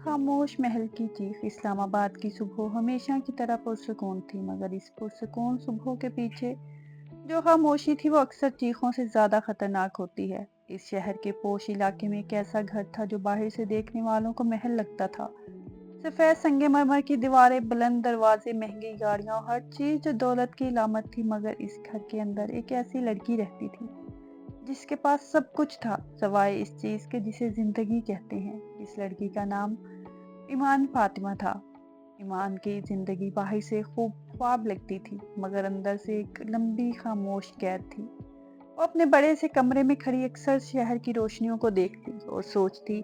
خاموش محل کی چیخ اسلام آباد کی صبح ہمیشہ کی طرح پرسکون تھی، مگر اس پرسکون صبح کے پیچھے جو خاموشی تھی وہ اکثر چیخوں سے زیادہ خطرناک ہوتی ہے۔ اس شہر کے پوش علاقے میں ایک ایسا گھر تھا جو باہر سے دیکھنے والوں کو محل لگتا تھا۔ سفید سنگ مرمر کی دیواریں، بلند دروازے، مہنگی گاڑیاں، ہر چیز جو دولت کی علامت تھی، مگر اس گھر کے اندر ایک ایسی لڑکی رہتی تھی جس کے پاس سب کچھ تھا سوائے اس چیز کے جسے زندگی کہتے ہیں۔ اس لڑکی کا نام ایمان فاطمہ تھا۔ ایمان کی زندگی باہر سے خوب خواب لگتی تھی، مگر اندر سے ایک لمبی خاموش قید تھی۔ وہ اپنے بڑے سے کمرے میں کھڑی اکثر شہر کی روشنیوں کو دیکھتی اور سوچتی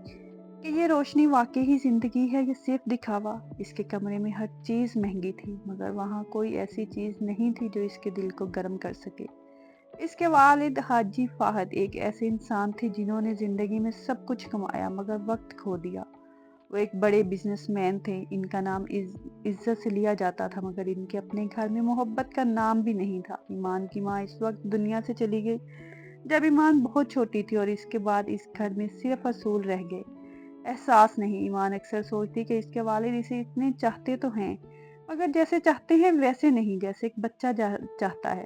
کہ یہ روشنی واقعی ہی زندگی ہے یا صرف دکھاوا۔ اس کے کمرے میں ہر چیز مہنگی تھی، مگر وہاں کوئی ایسی چیز نہیں تھی جو اس کے دل کو گرم کر سکے۔ اس کے والد حاجی فہد ایک ایسے انسان تھے جنہوں نے زندگی میں سب کچھ کمایا مگر وقت کھو دیا۔ وہ ایک بڑے بزنس مین تھے، ان کا نام عزت سے لیا جاتا تھا، مگر ان کے اپنے گھر میں محبت کا نام بھی نہیں تھا۔ ایمان کی ماں اس وقت دنیا سے چلی گئی جب ایمان بہت چھوٹی تھی، اور اس کے بعد اس گھر میں صرف اصول رہ گئے، احساس نہیں۔ ایمان اکثر سوچتی کہ اس کے والد اسے اتنے چاہتے تو ہیں، مگر جیسے چاہتے ہیں ویسے نہیں، جیسے ایک بچہ چاہتا ہے۔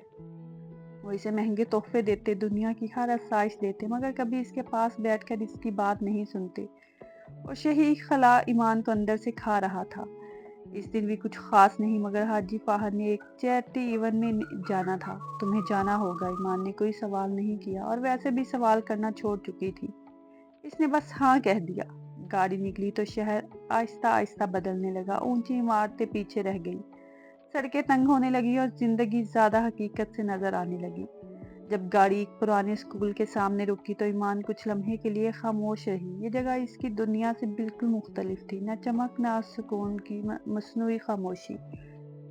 وہ اسے مہنگے تحفے دیتے، دنیا کی ہر آسائش دیتے، مگر کبھی اس کے پاس بیٹھ کر اس کی بات نہیں سنتے۔ اور شہی خلا ایمان کو اندر سے کھا رہا تھا۔ اس دن بھی کچھ خاص نہیں، مگر حاجی فہد نے ایک چیریٹی ایونٹ میں جانا تھا۔ تمہیں جانا ہوگا، ایمان نے کوئی سوال نہیں کیا، اور ویسے بھی سوال کرنا چھوڑ چکی تھی۔ اس نے بس ہاں کہہ دیا۔ گاڑی نکلی تو شہر آہستہ آہستہ بدلنے لگا، اونچی عمارتیں پیچھے رہ گئیں، سڑکیں تنگ ہونے لگی اور زندگی زیادہ حقیقت سے نظر آنے لگی۔ جب گاڑی ایک پرانے اسکول کے سامنے رکی تو ایمان کچھ لمحے کے لیے خاموش رہی۔ یہ جگہ اس کی دنیا سے بالکل مختلف تھی، نہ چمک نہ سکون کی مصنوعی خاموشی،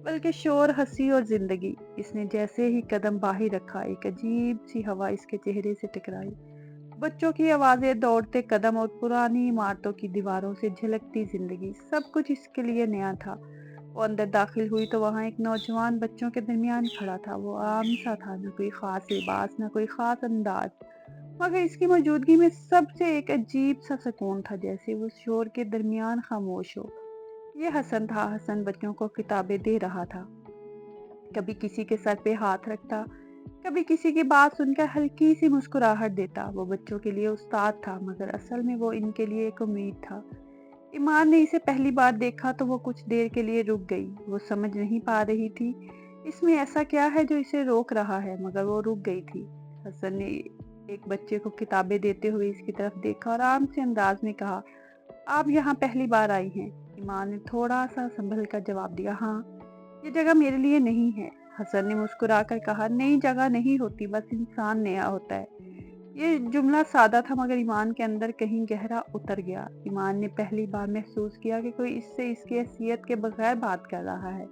بلکہ شور، ہنسی اور زندگی۔ اس نے جیسے ہی قدم باہر رکھا، ایک عجیب سی ہوا اس کے چہرے سے ٹکرائی، بچوں کی آوازیں، دوڑتے قدم اور پرانی عمارتوں کی دیواروں سے جھلکتی زندگی، سب کچھ اس کے لیے نیا تھا۔ وہ اندر داخل ہوئی تو وہاں ایک نوجوان بچوں کے درمیان کھڑا تھا۔ وہ عام سا تھا، نہ کوئی خاص لباس، نہ کوئی خاص انداز، مگر اس کی موجودگی میں سب سے ایک عجیب سا سکون تھا، جیسے وہ شور کے درمیان خاموش ہو۔ یہ حسن تھا۔ حسن بچوں کو کتابیں دے رہا تھا، کبھی کسی کے سر پہ ہاتھ رکھتا، کبھی کسی کی بات سن کر ہلکی سی مسکراہٹ دیتا۔ وہ بچوں کے لیے استاد تھا، مگر اصل میں وہ ان کے لیے ایک امید تھا۔ ایمان نے اسے پہلی بار دیکھا تو وہ کچھ دیر کے لیے رک گئی۔ وہ سمجھ نہیں پا رہی تھی اس میں ایسا کیا ہے جو اسے روک رہا ہے، مگر وہ رک گئی تھی۔ حسن نے ایک بچے کو کتابیں دیتے ہوئے اس کی طرف دیکھا اور آرام سے انداز میں کہا، آپ یہاں پہلی بار آئی ہیں؟ ایمان نے تھوڑا سا سنبھل کر جواب دیا، ہاں۔ یہ جگہ میرے لیے نہیں ہے۔ حسن نے مسکرا کر کہا، نئی جگہ نہیں ہوتی، بس انسان نیا ہوتا ہے۔ یہ جملہ سادہ تھا، مگر ایمان کے اندر کہیں گہرا اتر گیا۔ ایمان نے پہلی بار محسوس کیا کہ کوئی اس سے اس کی حیثیت کے بغیر بات کر رہا ہے،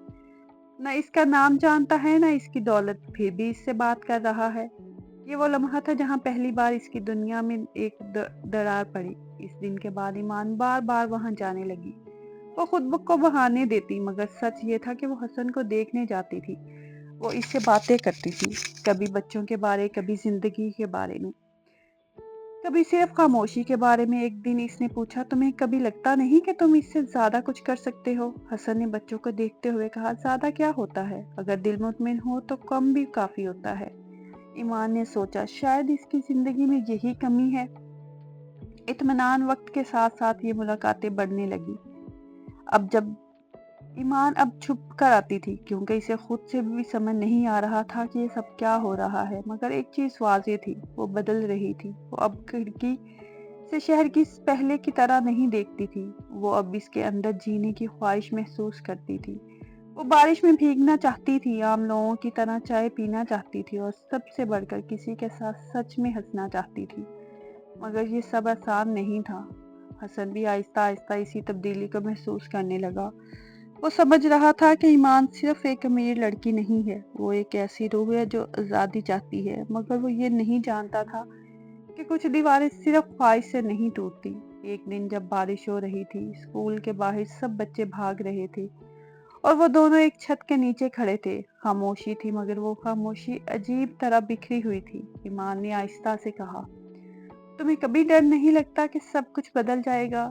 نہ اس کا نام جانتا ہے، نہ اس کی دولت، پھر بھی اس سے بات کر رہا ہے۔ یہ وہ لمحہ تھا جہاں پہلی بار اس کی دنیا میں ایک درار پڑی۔ اس دن کے بعد ایمان بار بار وہاں جانے لگی۔ وہ خود کو بہانے دیتی، مگر سچ یہ تھا کہ وہ حسن کو دیکھنے جاتی تھی۔ وہ اس سے باتیں کرتی تھی، کبھی بچوں کے بارے، کبھی زندگی کے بارے میں، کبھی صرف خاموشی کے بارے میں۔ ایک دن اس نے پوچھا، تمہیں کبھی لگتا نہیں کہ تم اس سے زیادہ کچھ کر سکتے ہو؟ حسن نے بچوں کو دیکھتے ہوئے کہا، زیادہ کیا ہوتا ہے، اگر دل مطمئن ہو تو کم بھی کافی ہوتا ہے۔ ایمان نے سوچا، شاید اس کی زندگی میں یہی کمی ہے۔ اطمینان وقت کے ساتھ ساتھ یہ ملاقاتیں بڑھنے لگی۔ ایمان اب چھپ کر آتی تھی، کیونکہ اسے خود سے بھی سمجھ نہیں آ رہا تھا کہ یہ سب کیا ہو رہا ہے، مگر ایک چیز واضح تھی، وہ بدل رہی تھی۔ وہ اب کھڑکی سے شہر کی پہلے کی طرح نہیں دیکھتی تھی، وہ اب اس کے اندر جینے کی خواہش محسوس کرتی تھی۔ وہ بارش میں بھیگنا چاہتی تھی، عام لوگوں کی طرح چائے پینا چاہتی تھی، اور سب سے بڑھ کر کسی کے ساتھ سچ میں ہنسنا چاہتی تھی، مگر یہ سب آسان نہیں تھا۔ حسن بھی آہستہ آہستہ اسی تبدیلی کو محسوس کرنے لگا۔ وہ سمجھ رہا تھا کہ ایمان صرف ایک امیر لڑکی نہیں ہے، وہ ایک ایسی روح ہے جو آزادی چاہتی ہے، مگر وہ یہ نہیں جانتا تھا کہ کچھ دیواریں صرف خواہش سے نہیں ٹوٹتی۔ ایک دن جب بارش ہو رہی تھی، اسکول کے باہر سب بچے بھاگ رہے تھے اور وہ دونوں ایک چھت کے نیچے کھڑے تھے۔ خاموشی تھی، مگر وہ خاموشی عجیب طرح بکھری ہوئی تھی۔ ایمان نے آہستہ سے کہا، تمہیں کبھی ڈر نہیں لگتا کہ سب کچھ بدل جائے گا؟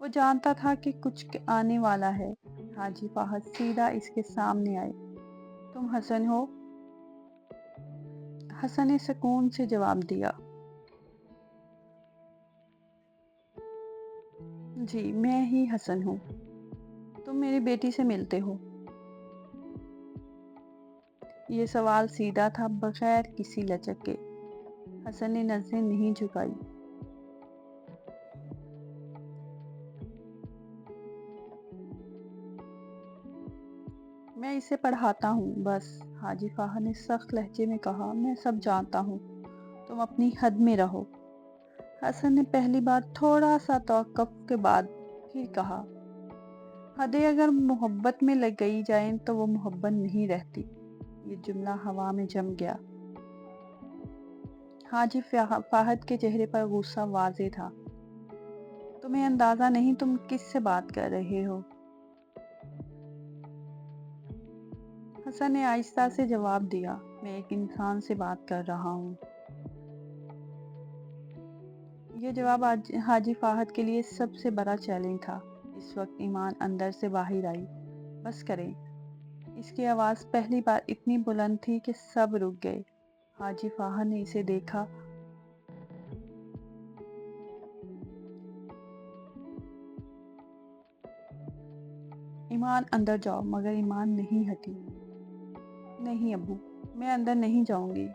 وہ جانتا تھا کہ کچھ آنے والا ہے۔ حاجی فہد سیدھا اس کے سامنے آئے۔ تم حسن ہو؟ حسن نے سکون سے جواب دیا۔ جی میں ہی حسن ہوں۔ تم میری بیٹی سے ملتے ہو؟ یہ سوال سیدھا تھا، بغیر کسی لچک کے۔ حسن نے نظریں نہیں جھکائی۔ میں اسے پڑھاتا ہوں بس، حاجی فہد نے سخت لہجے میں کہا۔ میں سب جانتا ہوں، تم اپنی حد میں رہو۔ حسن نے پہلی بار تھوڑا سا توقف کے بعد پھر کہا، حدیں اگر محبت میں لگائی جائیں تو وہ محبت نہیں رہتی۔ یہ جملہ ہوا میں جم گیا۔ حاجی فہد کے چہرے پر غصہ واضح تھا۔ تمہیں اندازہ نہیں تم کس سے بات کر رہے ہو؟ حسن نے آہستہ سے جواب دیا، میں ایک انسان سے بات کر رہا ہوں۔ یہ جواب حاجی فہد کے لیے سب سے بڑا چیلنج تھا۔ اس وقت ایمان اندر سے باہر آئی۔ بس کریں۔ اس کی آواز پہلی بار اتنی بلند تھی کہ سب رک گئے۔ حاجی فہد نے اسے دیکھا۔ ایمان اندر جاؤ، مگر ایمان نہیں ہٹی۔ نہیں ابو، میں اندر نہیں جاؤں گی۔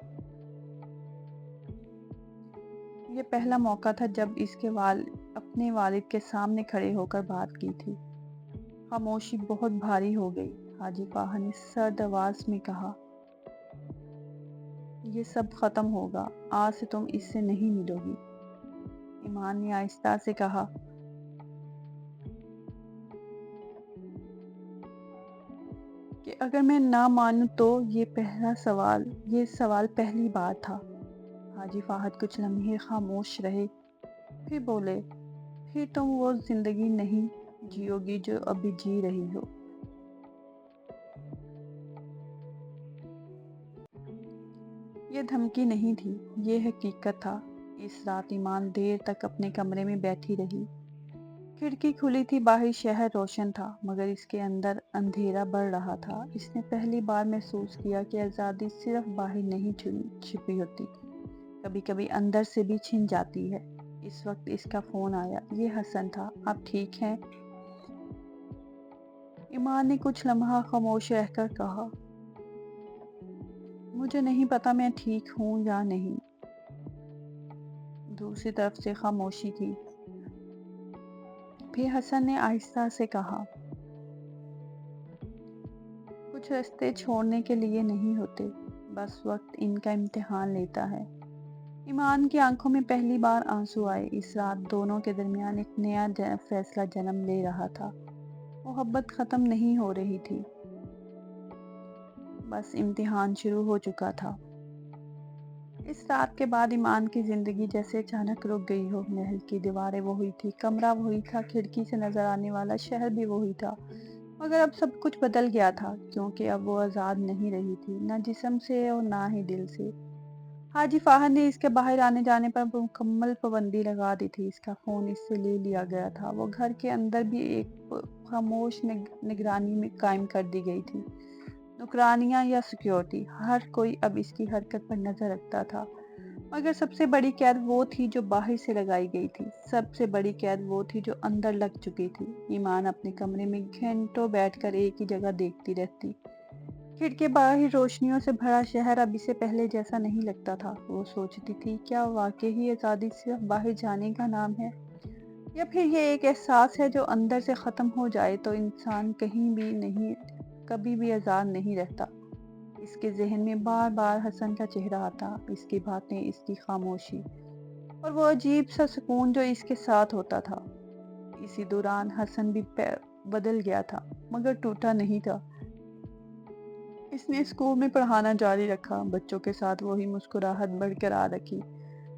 یہ پہلا موقع تھا جب اس کے اپنے والد کے سامنے کھڑے ہو کر بات کی تھی۔ خاموشی بہت بھاری ہو گئی۔ حاجی فہد نے سرد آواز میں کہا، یہ سب ختم ہوگا، آج سے تم اس سے نہیں ملو گی۔ ایمان نے آہستہ سے کہا، کہ اگر میں نہ مانوں تو یہ سوال پہلی بار تھا۔ حاجی فہد کچھ لمحے خاموش رہے، پھر بولے، پھر تم وہ زندگی نہیں جیو گی جو ابھی جی رہی ہو۔ یہ دھمکی نہیں تھی، یہ حقیقت تھا۔ اس رات ایمان دیر تک اپنے کمرے میں بیٹھی رہی۔ کھڑکی کھلی تھی، باہر شہر روشن تھا، مگر اس کے اندر اندھیرا بڑھ رہا تھا۔ اس نے پہلی بار محسوس کیا کہ آزادی صرف باہر نہیں چھپی ہوتی، کبھی کبھی اندر سے بھی چھن جاتی ہے۔ اس وقت اس کا فون آیا۔ یہ حسن تھا۔ آپ ٹھیک ہیں؟ ایمان نے کچھ لمحہ خاموش رہ کر کہا، مجھے نہیں پتا میں ٹھیک ہوں یا نہیں۔ دوسری طرف سے خاموشی تھی۔ پھر حسن نے آہستہ سے کہا، کچھ راستے چھوڑنے کے لیے نہیں ہوتے، بس وقت ان کا امتحان لیتا ہے۔ ایمان کی آنکھوں میں پہلی بار آنسو آئے۔ اس رات دونوں کے درمیان ایک نیا فیصلہ جنم لے رہا تھا۔ محبت ختم نہیں ہو رہی تھی، بس امتحان شروع ہو چکا تھا۔ اس رات کے بعد ایمان کی زندگی جیسے اچانک رک گئی ہو۔ محل کی دیواریں وہی تھی، کمرہ وہی تھا، کھڑکی سے نظر آنے والا شہر بھی وہی تھا، مگر اب سب کچھ بدل گیا تھا، کیونکہ اب وہ آزاد نہیں رہی تھی، نہ جسم سے اور نہ ہی دل سے۔ حاجی فہد نے اس کے باہر آنے جانے پر مکمل پابندی لگا دی تھی۔ اس کا فون اس سے لے لیا گیا تھا۔ وہ گھر کے اندر بھی ایک خاموش نگرانی میں قائم کر دی گئی تھی۔ نوکرانیاں یا سیکیورٹی، ہر کوئی اب اس کی حرکت پر نظر رکھتا تھا، مگر سب سے بڑی قید وہ تھی جو باہر سے لگائی گئی تھی، سب سے بڑی قید وہ تھی جو اندر لگ چکی تھی۔ ایمان اپنے کمرے میں گھنٹوں بیٹھ کر ایک ہی جگہ دیکھتی رہتی۔ کھڑکی باہر روشنیوں سے بھرا شہر اب اسے پہلے جیسا نہیں لگتا تھا۔ وہ سوچتی تھی، کیا واقعی آزادی صرف باہر جانے کا نام ہے، یا پھر یہ ایک احساس ہے جو اندر سے ختم ہو جائے تو انسان کبھی بھی آزاد نہیں رہتا۔ اس کے ذہن میں بار بار حسن کا چہرہ آتا، اس کی باتیں، اس کی خاموشی، اور وہ عجیب سا سکون جو اس کے ساتھ ہوتا تھا۔ اسی دوران حسن بھی بدل گیا تھا، مگر ٹوٹا نہیں تھا۔ اس نے اسکول میں پڑھانا جاری رکھا، بچوں کے ساتھ وہی مسکراہٹ برقرار رکھی،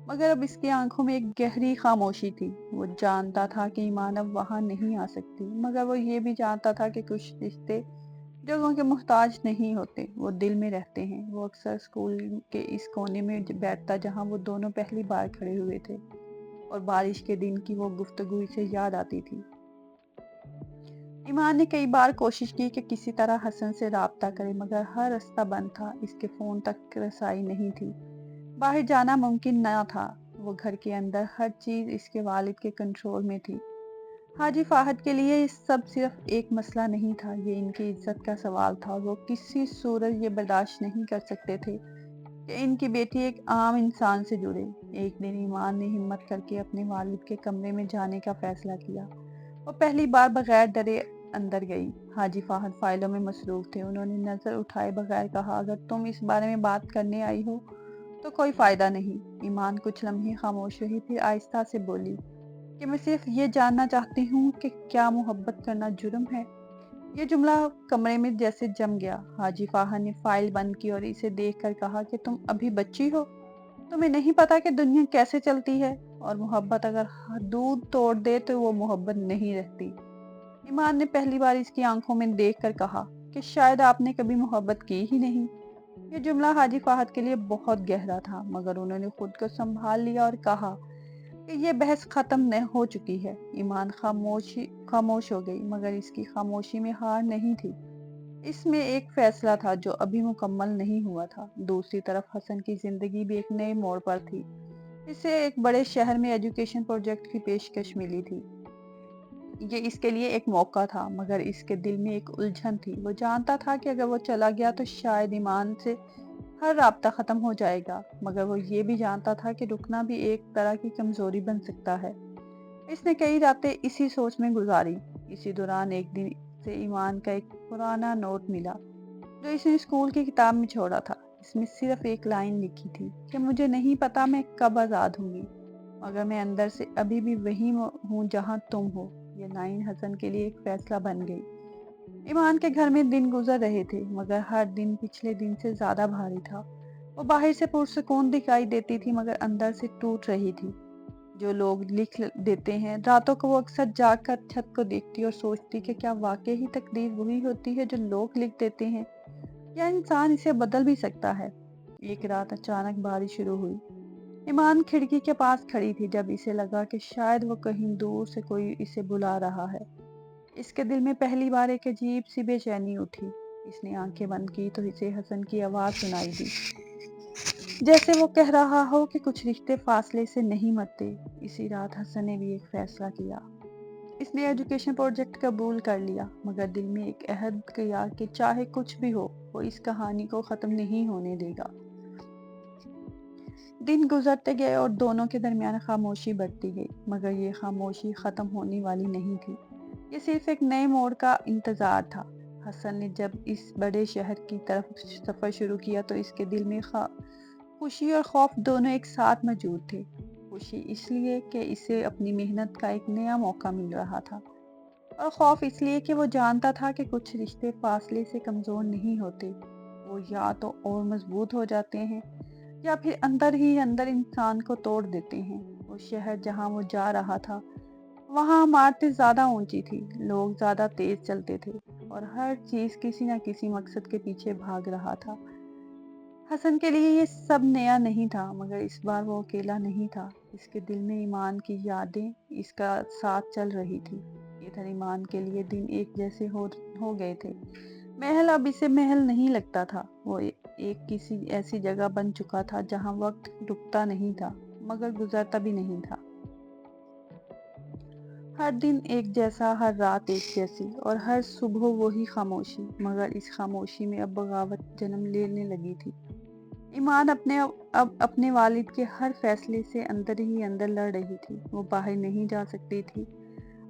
مگر اب اس کی آنکھوں میں ایک گہری خاموشی تھی۔ وہ جانتا تھا کہ ایمان اب وہاں نہیں آ سکتی، مگر وہ یہ بھی جانتا تھا کہ کچھ رشتے جگہوں کے محتاج نہیں ہوتے، وہ دل میں رہتے ہیں۔ وہ اکثر اسکول کے اس کونے میں بیٹھتا جہاں وہ دونوں پہلی بار کھڑے ہوئے تھے، اور بارش کے دن کی وہ گفتگو اسے یاد آتی تھی۔ ایمان نے کئی بار کوشش کی کہ کسی طرح حسن سے رابطہ کرے مگر ہر راستہ بند تھا، اس کے فون تک رسائی نہیں تھی۔ باہر جانا ممکن نہ تھا، وہ گھر کے اندر ہر چیز اس کے والد کے کنٹرول میں تھی۔ حاجی فہد کے لیے یہ سب صرف ایک مسئلہ نہیں تھا، یہ ان کی عزت کا سوال تھا اور وہ کسی صورت یہ برداشت نہیں کر سکتے تھے کہ ان کی بیٹی ایک عام انسان سے جڑے۔ ایک دن ایمان نے ہمت کر کے اپنے والد کے کمرے میں جانے کا فیصلہ کیا۔ وہ پہلی بار بغیر ڈرے اندر گئی۔ حاجی فہد فائلوں میں مصروف تھے، انہوں نے نظر اٹھائے بغیر کہا، اگر تم اس بارے میں بات کرنے آئی ہو تو کوئی فائدہ نہیں۔ ایمان کچھ لمحے خاموش رہی، پھر آہستہ سے بولی کہ میں صرف یہ جاننا چاہتی ہوں کہ کیا محبت کرنا جرم ہے؟ یہ جملہ کمرے میں جیسے جم گیا۔ حاجی فہد نے فائل بند کی اور اسے دیکھ کر کہا کہ تم ابھی بچی ہو، تمہیں نہیں پتا کہ دنیا کیسے چلتی ہے، اور محبت اگر حدود توڑ دے تو وہ محبت نہیں رہتی۔ ایمان نے پہلی بار اس کی آنکھوں میں دیکھ کر کہا کہ شاید آپ نے کبھی محبت کی ہی نہیں۔ یہ جملہ حاجی فہد کے لیے بہت گہرا تھا، مگر انہوں نے خود کو سنبھال لیا اور کہا کہ یہ بحث ختم نہ ہو چکی ہے۔ ایمان خاموش ہو گئی، مگر اس کی خاموشی میں ہار نہیں تھی، اس میں ایک فیصلہ تھا جو ابھی مکمل نہیں ہوا تھا۔ دوسری طرف حسن کی زندگی بھی ایک نئے موڑ پر تھی۔ اسے ایک بڑے شہر میں ایجوکیشن پروجیکٹ کی پیشکش ملی تھی۔ یہ اس کے لیے ایک موقع تھا، مگر اس کے دل میں ایک الجھن تھی۔ وہ جانتا تھا کہ اگر وہ چلا گیا تو شاید ایمان سے ہر رابطہ ختم ہو جائے گا، مگر وہ یہ بھی جانتا تھا کہ رکنا بھی ایک طرح کی کمزوری بن سکتا ہے۔ اس نے کئی راتیں اسی سوچ میں گزاری۔ اسی دوران ایک دن سے ایمان کا ایک پرانا نوٹ ملا جو اس نے اسکول کی کتاب میں چھوڑا تھا۔ اس میں صرف ایک لائن لکھی تھی کہ مجھے نہیں پتا میں کب آزاد ہوں گی، مگر میں اندر سے ابھی بھی وہی ہوں جہاں تم ہو۔ یہ لائن حسن کے لیے ایک فیصلہ بن گئی۔ ایمان کے گھر میں دن گزر رہے تھے، مگر ہر دن پچھلے دن سے زیادہ بھاری تھا۔ وہ باہر سے پرسکون دکھائی دیتی تھی، مگر اندر سے ٹوٹ رہی تھی۔ جو لوگ لکھ دیتے ہیں راتوں کو، وہ اکثر جاگ کر چھت کو دیکھتی اور سوچتی کہ کیا واقعی ہی تقدیر وہی ہوتی ہے جو لوگ لکھ دیتے ہیں، یا انسان اسے بدل بھی سکتا ہے۔ ایک رات اچانک بارش شروع ہوئی۔ ایمان کھڑکی کے پاس کھڑی تھی جب اسے لگا کہ شاید وہ کہیں دور سے کوئی اسے بلا رہا ہے۔ اس کے دل میں پہلی بار ایک عجیب سی بے چینی اٹھی۔ اس نے آنکھیں بند کی تو اسے حسن کی آواز سنائی دی، جیسے وہ کہہ رہا ہو کہ کچھ رشتے فاصلے سے نہیں مرتے۔ اسی رات حسن نے بھی ایک فیصلہ کیا۔ اس نے ایجوکیشن پروجیکٹ قبول کر لیا، مگر دل میں ایک عہد کیا کہ چاہے کچھ بھی ہو وہ اس کہانی کو ختم نہیں ہونے دے گا۔ دن گزرتے گئے اور دونوں کے درمیان خاموشی بڑھتی گئی، مگر یہ خاموشی ختم ہونے والی نہیں تھی۔ یہ صرف ایک نئے موڑ کا انتظار تھا۔ حسن نے جب اس بڑے شہر کی طرف سفر شروع کیا تو اس کے دل میں خوشی اور خوف دونوں ایک ساتھ موجود تھے۔ خوشی اس لیے کہ اسے اپنی محنت کا ایک نیا موقع مل رہا تھا، اور خوف اس لیے کہ وہ جانتا تھا کہ کچھ رشتے فاصلے سے کمزور نہیں ہوتے، وہ یا تو اور مضبوط ہو جاتے ہیں یا پھر اندر ہی اندر انسان کو توڑ دیتے ہیں۔ وہ شہر جہاں وہ جا رہا تھا وہاں عمارتیں زیادہ اونچی تھی، لوگ زیادہ تیز چلتے تھے، اور ہر چیز کسی نہ کسی مقصد کے پیچھے بھاگ رہا تھا۔ حسن کے لیے یہ سب نیا نہیں تھا، مگر اس بار وہ اکیلا نہیں تھا۔ اس کے دل میں ایمان کی یادیں اس کا ساتھ چل رہی تھی۔ ادھر ایمان کے لیے دن ایک جیسے ہو گئے تھے۔ محل اب اسے محل نہیں لگتا تھا، وہ ایک کسی ایسی جگہ بن چکا تھا جہاں وقت رکتا نہیں تھا مگر گزرتا بھی نہیں تھا۔ ہر دن ایک جیسا، ہر رات ایک جیسی، اور ہر صبح وہی خاموشی، مگر اس خاموشی میں اب بغاوت جنم لینے لگی تھی۔ ایمان اب اپنے والد کے ہر فیصلے سے اندر ہی اندر لڑ رہی تھی۔ وہ باہر نہیں جا سکتی تھی،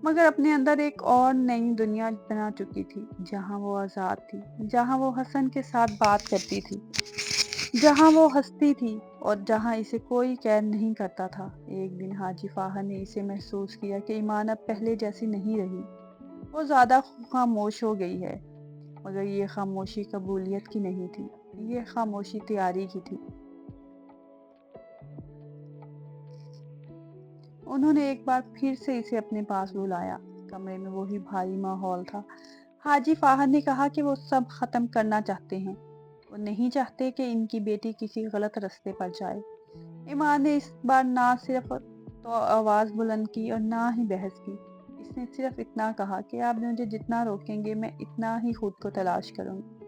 مگر اپنے اندر ایک اور نئی دنیا بنا چکی تھی، جہاں وہ آزاد تھی، جہاں وہ حسن کے ساتھ بات کرتی تھی، جہاں وہ ہنستی تھی، اور جہاں اسے کوئی قید نہیں کرتا تھا۔ ایک دن حاجی فہد نے اسے محسوس کیا کہ ایمان اب پہلے جیسی نہیں رہی، وہ زیادہ خاموش ہو گئی ہے، مگر یہ خاموشی قبولیت کی نہیں تھی، یہ خاموشی تیاری کی تھی۔ انہوں نے ایک بار پھر سے اسے اپنے پاس بلایا۔ کمرے میں وہی بھاری ماحول تھا۔ حاجی فہد نے کہا کہ وہ سب ختم کرنا چاہتے ہیں، وہ نہیں چاہتے کہ ان کی بیٹی کسی غلط راستے پر جائے۔ ایمان نے اس بار نہ صرف تو آواز بلند کی اور نہ ہی بحث کی، اس نے صرف اتنا کہا کہ آپ مجھے جتنا روکیں گے میں اتنا ہی خود کو تلاش کروں گی۔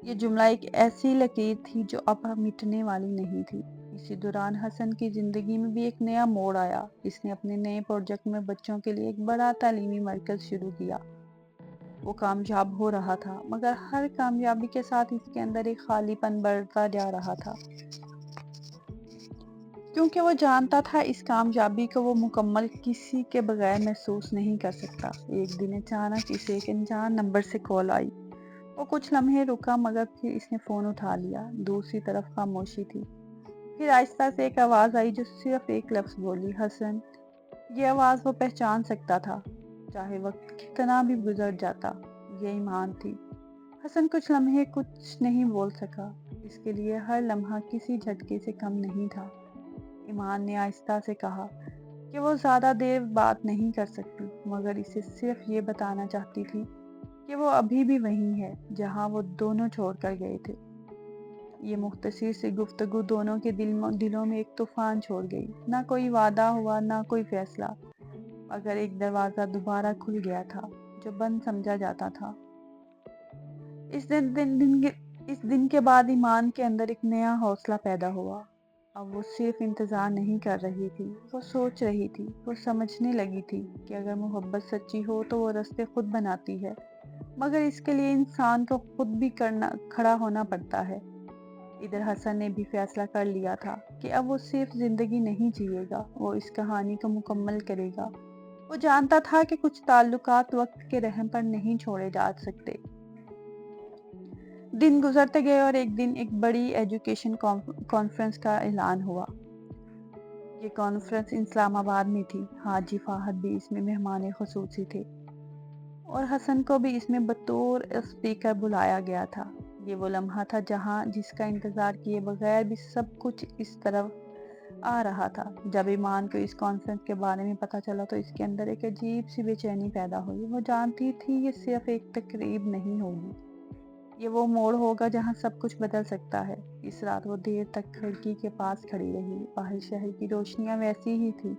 یہ جملہ ایک ایسی لکیر تھی جو اب مٹنے والی نہیں تھی۔ اسی دوران حسن کی زندگی میں بھی ایک نیا موڑ آیا۔ اس نے اپنے نئے پروجیکٹ میں بچوں کے لیے ایک بڑا تعلیمی مرکز شروع کیا۔ وہ کامیاب ہو رہا تھا، مگر ہر کامیابی کے ساتھ اس کے اندر ایک خالی پن بڑھتا جا رہا تھا، کیونکہ وہ جانتا تھا اس کامیابی کو وہ مکمل کسی کے بغیر محسوس نہیں کر سکتا۔ ایک دن اچانک اسے ایک انجان نمبر سے کال آئی۔ وہ کچھ لمحے رکا، مگر پھر اس نے فون اٹھا لیا۔ دوسری طرف خاموشی تھی۔ پھر آہستہ سے ایک آواز آئی جو صرف ایک لفظ بولی، حسن۔ یہ آواز وہ پہچان سکتا تھا، چاہے وقت کتنا بھی گزر جاتا۔ یہ ایمان تھی۔ حسن کچھ لمحے کچھ نہیں بول سکا۔ اس کے لیے ہر لمحہ کسی جھٹکے سے کم نہیں تھا۔ ایمان نے آہستہ سے کہا کہ وہ زیادہ دیر بات نہیں کر سکتی، مگر اسے صرف یہ بتانا چاہتی تھی کہ وہ ابھی بھی وہیں ہے جہاں وہ دونوں چھوڑ کر گئے تھے۔ یہ مختصر سی گفتگو دونوں کے دلوں میں ایک طوفان چھوڑ گئی۔ نہ کوئی وعدہ ہوا، نہ کوئی فیصلہ، مگر ایک دروازہ دوبارہ کھل گیا تھا جو بند سمجھا جاتا تھا۔ اس دن کے بعد ایمان کے اندر ایک نیا حوصلہ پیدا ہوا۔ اب وہ صرف انتظار نہیں کر رہی تھی، وہ سوچ رہی تھی۔ وہ سمجھنے لگی تھی کہ اگر محبت سچی ہو تو وہ راستے خود بناتی ہے، مگر اس کے لیے انسان کو خود بھی کھڑا ہونا پڑتا ہے۔ ادھر حسن نے بھی فیصلہ کر لیا تھا کہ اب وہ صرف زندگی نہیں جیے گا، وہ اس کہانی کو مکمل کرے گا۔ وہ جانتا تھا کہ کچھ تعلقات وقت کے رحم پر نہیں چھوڑے جا سکتے۔ دن گزرتے گئے اور ایک دن ایک بڑی ایجوکیشن کانفرنس کا اعلان ہوا۔ یہ کانفرنس اسلام آباد میں تھی۔ حاجی فہد بھی اس میں مہمان خصوصی تھے اور حسن کو بھی اس میں بطور اسپیکر بلایا گیا تھا۔ یہ وہ لمحہ تھا جس کا انتظار کیے بغیر بھی سب کچھ اس طرف آ رہا تھا۔ جب ایمان کو اس کانفرنس کے بارے میں پتہ چلا تو اس کے اندر ایک عجیب سی بے چینی پیدا ہوئی۔ وہ جانتی تھی یہ صرف ایک تقریب نہیں ہوگی، یہ وہ موڑ ہوگا جہاں سب کچھ بدل سکتا ہے۔ اس رات وہ دیر تک کھڑکی کے پاس کھڑی رہی۔ باہر شہر کی روشنیاں ویسی ہی تھی،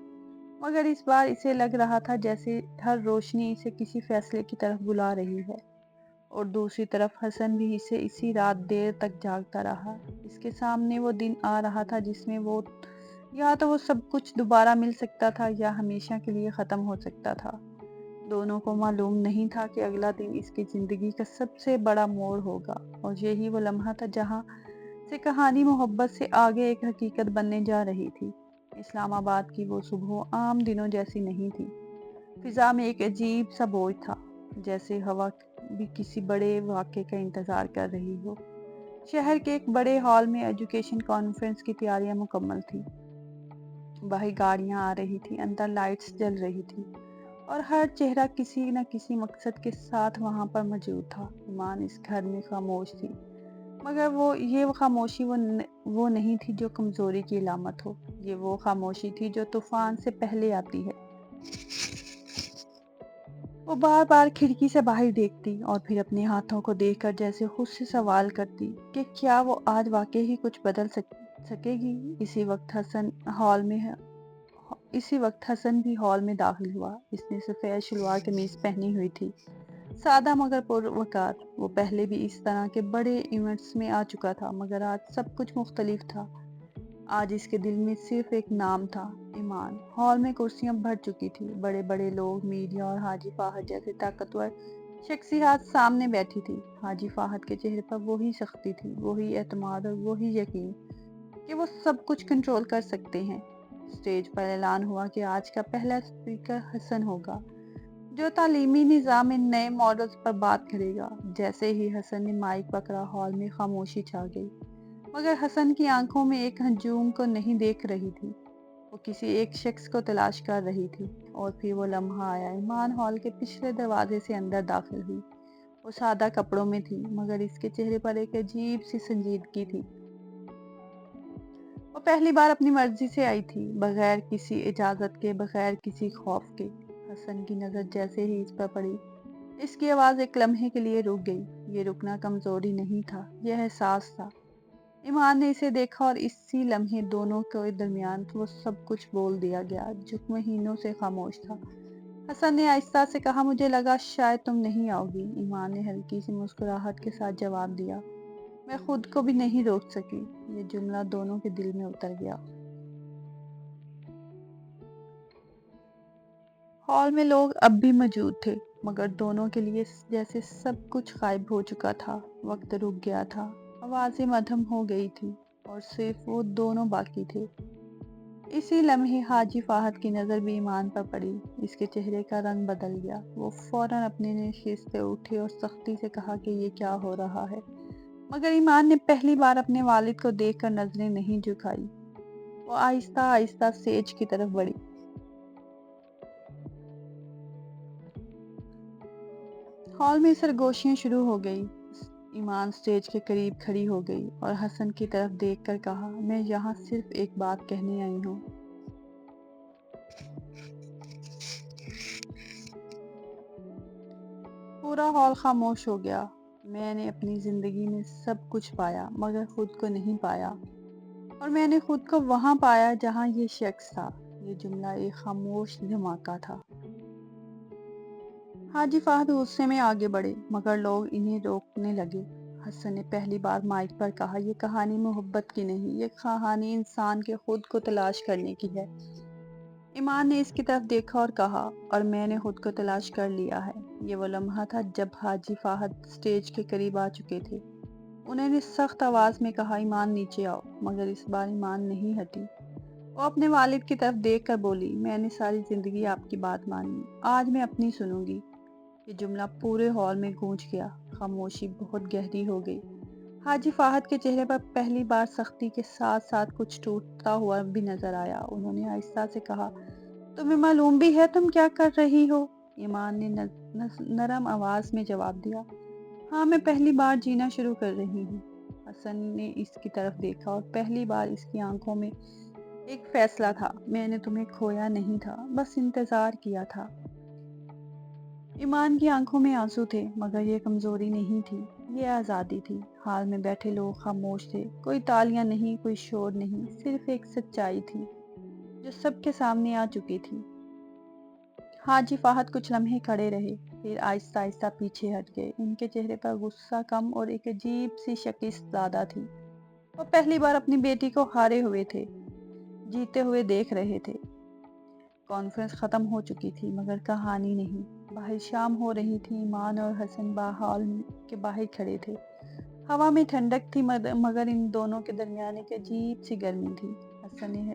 مگر اس بار اسے لگ رہا تھا جیسے ہر روشنی اسے کسی فیصلے کی طرف بلا رہی ہے۔ اور دوسری طرف حسن بھی اسی رات دیر تک جاگتا رہا۔ اس کے سامنے وہ دن آ رہا تھا جس میں یا تو وہ سب کچھ دوبارہ مل سکتا تھا یا ہمیشہ کے لیے ختم ہو سکتا تھا۔ دونوں کو معلوم نہیں تھا کہ اگلا دن اس کی زندگی کا سب سے بڑا موڑ ہوگا، اور یہی وہ لمحہ تھا جہاں سے کہانی محبت سے آگے ایک حقیقت بننے جا رہی تھی۔ اسلام آباد کی وہ صبح عام دنوں جیسی نہیں تھی۔ فضا میں ایک عجیب سا بوجھ تھا، جیسے ہوا بھی کسی بڑے واقعے کا انتظار کر رہی ہو۔ شہر کے ایک بڑے ہال میں ایجوکیشن کانفرنس کی تیاریاں مکمل تھیں۔ باہر گاڑیاں آ رہی تھیں، اندر لائٹس جل رہی تھی، اور ہر چہرہ کسی نہ کسی مقصد کے ساتھ وہاں پر موجود تھا۔ ایمان اس گھر میں خاموش تھی، مگر یہ خاموشی وہ نہیں تھی جو کمزوری کی علامت ہو۔ یہ وہ خاموشی تھی جو طوفان سے پہلے آتی ہے۔ وہ بار بار کھڑکی سے باہر دیکھتی اور پھر اپنے ہاتھوں کو دیکھ کر جیسے خود سے سوال کرتی کہ کیا وہ آج واقعی ہی کچھ بدل سکے گی۔ اسی وقت حسن بھی ہال میں داخل ہوا۔ اس نے سفید شلوار قمیض پہنی ہوئی تھی، سادہ مگر پروقار۔ وہ پہلے بھی اس طرح کے بڑے ایونٹس میں آ چکا تھا، مگر آج سب کچھ مختلف تھا۔ آج اس کے دل میں صرف ایک نام تھا، ایمان۔ ہال میں کرسیاں بھر چکی تھی، بڑے بڑے لوگ، میڈیا اور حاجی فہد جیسے طاقتور شخصیات سامنے بیٹھی تھی۔ حاجی فہد کے چہرے پر وہی سختی تھی، وہی اعتماد اور وہی یقین کہ وہ سب کچھ کنٹرول کر سکتے ہیں۔ اسٹیج پر اعلان ہوا کہ آج کا پہلا اسپیکر حسن ہوگا، جو تعلیمی نظام میں نئے ماڈلز پر بات کرے گا۔ جیسے ہی حسن نے مائک پکڑا، ہال میں خاموشی چھا گئی، مگر حسن کی آنکھوں میں ایک ہجوم کو نہیں دیکھ رہی تھی۔ وہ کسی ایک شخص کو تلاش کر رہی تھی۔ اور پھر وہ لمحہ آیا۔ ایمان ہال کے پچھلے دروازے سے اندر داخل ہوئی۔ وہ سادہ کپڑوں میں تھی، مگر اس کے چہرے پر ایک عجیب سی سنجیدگی تھی۔ وہ پہلی بار اپنی مرضی سے آئی تھی، بغیر کسی اجازت کے، بغیر کسی خوف کے۔ حسن کی نظر جیسے ہی اس پر پڑی، اس کی آواز ایک لمحے کے لیے رک گئی۔ یہ رکنا کمزوری نہیں تھا، یہ احساس تھا۔ ایمان نے اسے دیکھا اور اسی لمحے دونوں کے درمیان وہ سب کچھ بول دیا گیا جو مہینوں سے خاموش تھا۔ حسن نے آہستہ سے کہا، مجھے لگا شاید تم نہیں آؤ گی۔ ایمان نے ہلکی سی مسکراہٹ کے ساتھ جواب دیا، میں خود کو بھی نہیں روک سکی۔ یہ جملہ دونوں کے دل میں اتر گیا۔ ہال میں لوگ اب بھی موجود تھے، مگر دونوں کے لیے جیسے سب کچھ غائب ہو چکا تھا۔ وقت رک گیا تھا، آوازیں مدھم ہو گئی تھی اور صرف وہ دونوں باقی تھے۔ اسی لمحے حاجی فہد کی نظر بھی ایمان پر پڑی۔ اس کے چہرے کا رنگ بدل گیا۔ وہ فوراً اپنے نشست سے اٹھے اور سختی سے کہا کہ یہ کیا ہو رہا ہے؟ مگر ایمان نے پہلی بار اپنے والد کو دیکھ کر نظریں نہیں جھکائی۔ وہ آہستہ آہستہ اسٹیج کی طرف بڑھی۔ ہال میں سرگوشیاں شروع ہو گئی۔ ایمان اسٹیج کے قریب کھڑی ہو گئی اور حسن کی طرف دیکھ کر کہا، میں یہاں صرف ایک بات کہنے آئی ہوں۔ پورا ہال خاموش ہو گیا۔ میں نے اپنی زندگی میں سب کچھ پایا مگر خود کو نہیں پایا، اور میں نے خود کو وہاں پایا جہاں یہ شخص تھا۔ یہ جملہ ایک خاموش دھماکہ تھا۔ حاجی فہد غصے میں آگے بڑھے مگر لوگ انہیں روکنے لگے۔ حسن نے پہلی بار مائک پر کہا، یہ کہانی محبت کی نہیں، یہ کہانی انسان کے خود کو تلاش کرنے کی ہے۔ ایمان نے اس کی طرف دیکھا اور کہا، اور میں نے خود کو تلاش کر لیا ہے۔ یہ وہ لمحہ تھا جب حاجی فہد اسٹیج کے قریب آ چکے تھے۔ انہوں نے سخت آواز میں کہا، ایمان نیچے آؤ، مگر اس بار ایمان نہیں ہٹی۔ وہ اپنے والد کی طرف دیکھ کر بولی، میں نے ساری زندگی آپ کی بات مانی، آج میں اپنی سنوں گی۔ یہ جملہ پورے ہال میں گونج گیا۔ خاموشی بہت گہری ہو گئی۔ حاجی فہد کے چہرے پر پہلی بار سختی کے ساتھ ساتھ کچھ ٹوٹتا ہوا بھی نظر آیا۔ انہوں نے آہستہ سے کہا، تمہیں معلوم بھی ہے تم کیا کر رہی ہو؟ ایمان نے نرم آواز میں جواب دیا، ہاں، میں پہلی بار جینا شروع کر رہی ہوں۔ حسن نے اس کی طرف دیکھا اور پہلی بار اس کی آنکھوں میں ایک فیصلہ تھا۔ میں نے تمہیں کھویا نہیں تھا، بس انتظار کیا تھا۔ ایمان کی آنکھوں میں آنسو تھے مگر یہ کمزوری نہیں تھی، یہ آزادی تھی۔ ہال میں بیٹھے لوگ خاموش تھے، کوئی تالیاں نہیں، کوئی شور نہیں، صرف ایک سچائی تھی جو سب کے سامنے آ چکی تھی۔ حاجی فہد کچھ لمحے کھڑے رہے، پھر آہستہ آہستہ پیچھے ہٹ گئے۔ ان کے چہرے پر غصہ کم اور ایک عجیب سی شکست زیادہ تھی۔ وہ پہلی بار اپنی بیٹی کو ہارے ہوئے تھے، جیتے ہوئے دیکھ رہے تھے۔ کانفرنس ختم ہو چکی تھی مگر کہانی نہیں۔ باہر شام ہو رہی تھی۔ ایمان اور حسن ہال کے باہر کھڑے تھے۔ ہوا میں ٹھنڈک تھی مگر ان دونوں کے درمیان ایک عجیب سی گرمی تھی۔ حسن نے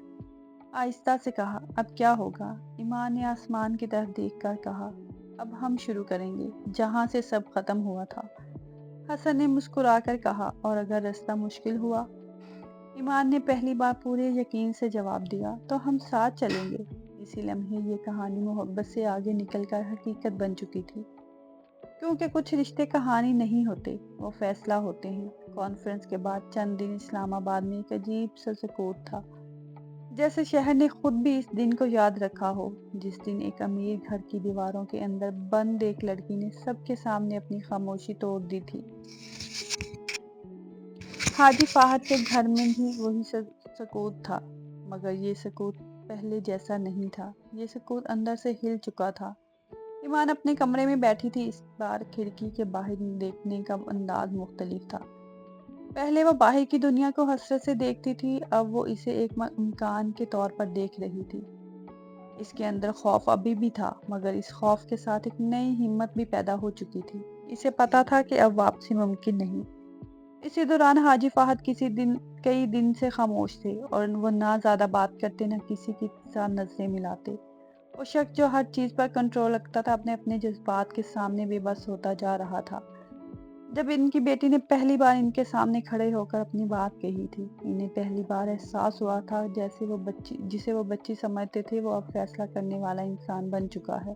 آہستہ سے کہا، اب کیا ہوگا؟ ایمان نے آسمان کی طرف دیکھ کر کہا، اب ہم شروع کریں گے جہاں سے سب ختم ہوا تھا۔ حسن نے مسکرا کر کہا، اور اگر راستہ مشکل ہوا؟ ایمان نے پہلی بار پورے یقین سے جواب دیا، تو ہم ساتھ چلیں گے۔ اسی لمحے یہ کہانی محبت سے آگے نکل کر حقیقت بن چکی تھی، کیونکہ کچھ رشتے کہانی نہیں ہوتے، وہ فیصلہ ہوتے ہیں۔ کانفرنس کے بعد چند دن اسلام آباد میں ایک عجیب سا سکوت تھا، جیسے شہر نے خود بھی اس دن کو یاد رکھا ہو، جس دن ایک امیر گھر کی دیواروں کے اندر بند ایک لڑکی نے سب کے سامنے اپنی خاموشی توڑ دی تھی۔ حاجی فہد کے گھر میں بھی وہی سکوت تھا، مگر یہ سکوت پہلے جیسا نہیں تھا۔ یہ سکوت اندر سے ہل چکا تھا۔ ایمان اپنے کمرے میں بیٹھی تھی۔ اس بار کھڑکی کے باہر دیکھنے کا انداز مختلف تھا۔ پہلے وہ باہر کی دنیا کو حسرت سے دیکھتی تھی، اب وہ اسے ایک امکان کے طور پر دیکھ رہی تھی۔ اس کے اندر خوف ابھی بھی تھا مگر اس خوف کے ساتھ ایک نئی ہمت بھی پیدا ہو چکی تھی۔ اسے پتا تھا کہ اب واپسی ممکن نہیں۔ اسی دوران حاجی فہد کئی دن سے خاموش تھے اور وہ نہ زیادہ بات کرتے، نہ کسی کے ساتھ نظریں ملاتے۔ وہ شخص جو ہر چیز پر کنٹرول رکھتا تھا اپنے جذبات کے سامنے بے بس ہوتا جا رہا تھا۔ جب ان کی بیٹی نے پہلی بار ان کے سامنے کھڑے ہو کر اپنی بات کہی تھی، انہیں پہلی بار احساس ہوا تھا جسے وہ بچی سمجھتے تھے، وہ اب فیصلہ کرنے والا انسان بن چکا ہے۔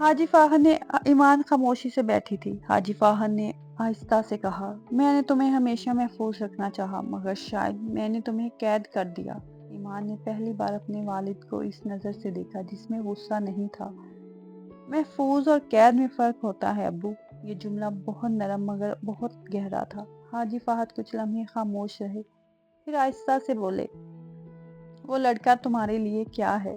حاجی فہد نے ایمان خاموشی سے بیٹھی تھی۔ حاجی فہد نے آہستہ سے کہا، میں نے تمہیں ہمیشہ محفوظ رکھنا چاہا مگر شاید میں نے تمہیں قید کر دیا۔ ایمان نے پہلی بار اپنے والد کو اس نظر سے دیکھا جس میں غصہ نہیں تھا۔ محفوظ اور قید میں فرق ہوتا ہے ابو۔ یہ جملہ بہت نرم مگر بہت گہرا تھا۔ حاجی فہد کچھ لمحے خاموش رہے، پھر آہستہ سے بولے، وہ لڑکا تمہارے لیے کیا ہے؟